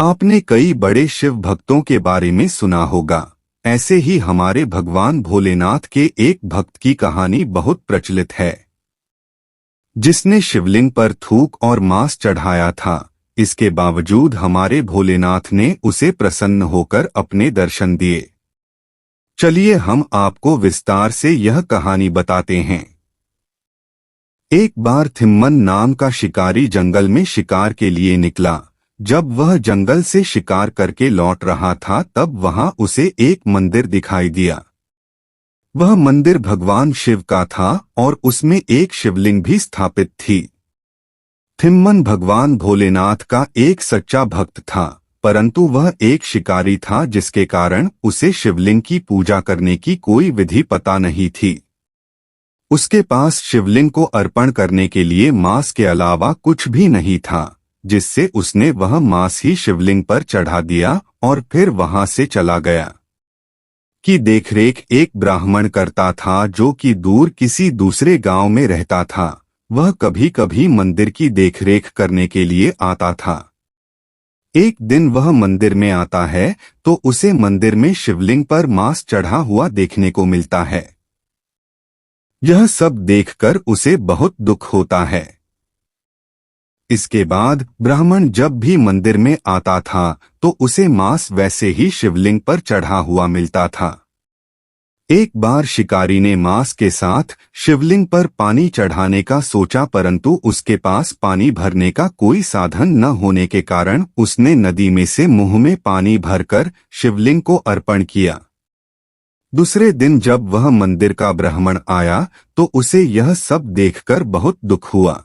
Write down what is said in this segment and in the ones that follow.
आपने कई बड़े शिव भक्तों के बारे में सुना होगा। ऐसे ही हमारे भगवान भोलेनाथ के एक भक्त की कहानी बहुत प्रचलित है, जिसने शिवलिंग पर थूक और मांस चढ़ाया था। इसके बावजूद हमारे भोलेनाथ ने उसे प्रसन्न होकर अपने दर्शन दिए। चलिए हम आपको विस्तार से यह कहानी बताते हैं। एक बार थिम्मन नाम का शिकारी जंगल में शिकार के लिए निकला। जब वह जंगल से शिकार करके लौट रहा था तब वहां उसे एक मंदिर दिखाई दिया। वह मंदिर भगवान शिव का था और उसमें एक शिवलिंग भी स्थापित थी। थिम्मन भगवान भोलेनाथ का एक सच्चा भक्त था, परंतु वह एक शिकारी था, जिसके कारण उसे शिवलिंग की पूजा करने की कोई विधि पता नहीं थी। उसके पास शिवलिंग को अर्पण करने के लिए मांस के अलावा कुछ भी नहीं था, जिससे उसने वह मांस ही शिवलिंग पर चढ़ा दिया और फिर वहां से चला गया। की देखरेख एक ब्राह्मण करता था, जो कि दूर किसी दूसरे गांव में रहता था। वह कभी कभी मंदिर की देखरेख करने के लिए आता था। एक दिन वह मंदिर में आता है तो उसे मंदिर में शिवलिंग पर मांस चढ़ा हुआ देखने को मिलता है। यह सब देखकर उसे बहुत दुख होता है। इसके बाद ब्राह्मण जब भी मंदिर में आता था तो उसे मांस वैसे ही शिवलिंग पर चढ़ा हुआ मिलता था। एक बार शिकारी ने मांस के साथ शिवलिंग पर पानी चढ़ाने का सोचा, परंतु उसके पास पानी भरने का कोई साधन न होने के कारण उसने नदी में से मुंह में पानी भरकर शिवलिंग को अर्पण किया। दूसरे दिन जब वह मंदिर का ब्राह्मण आया तो उसे यह सब देखकर बहुत दुख हुआ।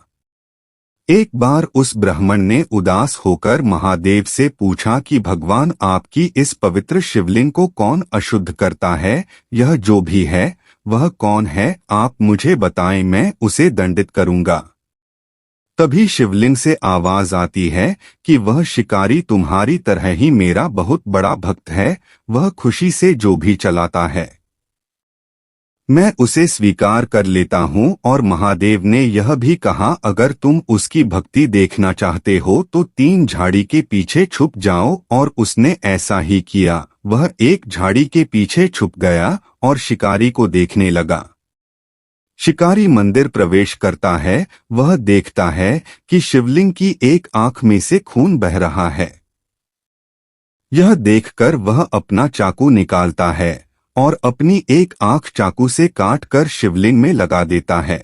एक बार उस ब्राह्मण ने उदास होकर महादेव से पूछा कि भगवान, आपकी इस पवित्र शिवलिंग को कौन अशुद्ध करता है? यह जो भी है वह कौन है? आप मुझे बताएं, मैं उसे दंडित करूंगा। तभी शिवलिंग से आवाज आती है कि वह शिकारी तुम्हारी तरह ही मेरा बहुत बड़ा भक्त है। वह खुशी से जो भी चलाता है मैं उसे स्वीकार कर लेता हूँ। और महादेव ने यह भी कहा, अगर तुम उसकी भक्ति देखना चाहते हो तो 3 झाड़ी के पीछे छुप जाओ। और उसने ऐसा ही किया। वह एक झाड़ी के पीछे छुप गया और शिकारी को देखने लगा। शिकारी मंदिर प्रवेश करता है। वह देखता है कि शिवलिंग की एक आंख में से खून बह रहा है। यह देखकर वह अपना चाकू निकालता है और अपनी एक आंख चाकू से काटकर शिवलिंग में लगा देता है।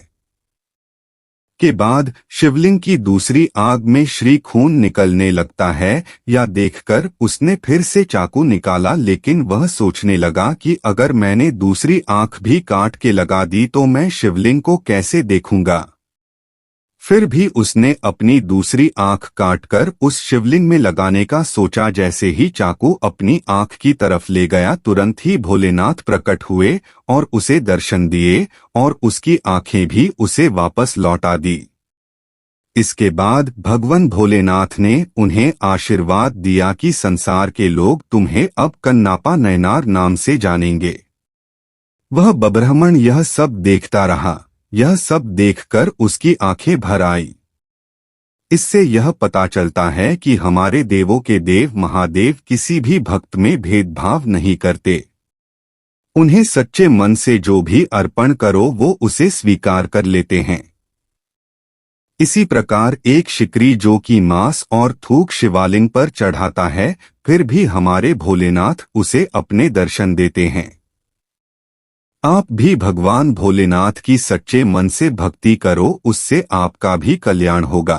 के बाद शिवलिंग की दूसरी आग में श्री खून निकलने लगता है। यह देखकर उसने फिर से चाकू निकाला, लेकिन वह सोचने लगा कि अगर मैंने दूसरी आंख भी काट के लगा दी तो मैं शिवलिंग को कैसे देखूंगा। फिर भी उसने अपनी दूसरी आंख काटकर उस शिवलिंग में लगाने का सोचा। जैसे ही चाकू अपनी आंख की तरफ ले गया, तुरंत ही भोलेनाथ प्रकट हुए और उसे दर्शन दिए और उसकी आंखें भी उसे वापस लौटा दी। इसके बाद भगवान भोलेनाथ ने उन्हें आशीर्वाद दिया कि संसार के लोग तुम्हें अब कन्नापा नयनार नाम से जानेंगे। वह ब्राह्मण यह सब देखता रहा। यह सब देखकर उसकी आंखें भर आई। इससे यह पता चलता है कि हमारे देवों के देव महादेव किसी भी भक्त में भेदभाव नहीं करते। उन्हें सच्चे मन से जो भी अर्पण करो वो उसे स्वीकार कर लेते हैं। इसी प्रकार एक शिकारी जो कि मांस और थूक शिवलिंग पर चढ़ाता है, फिर भी हमारे भोलेनाथ उसे अपने दर्शन देते हैं। आप भी भगवान भोलेनाथ की सच्चे मन से भक्ति करो, उससे आपका भी कल्याण होगा।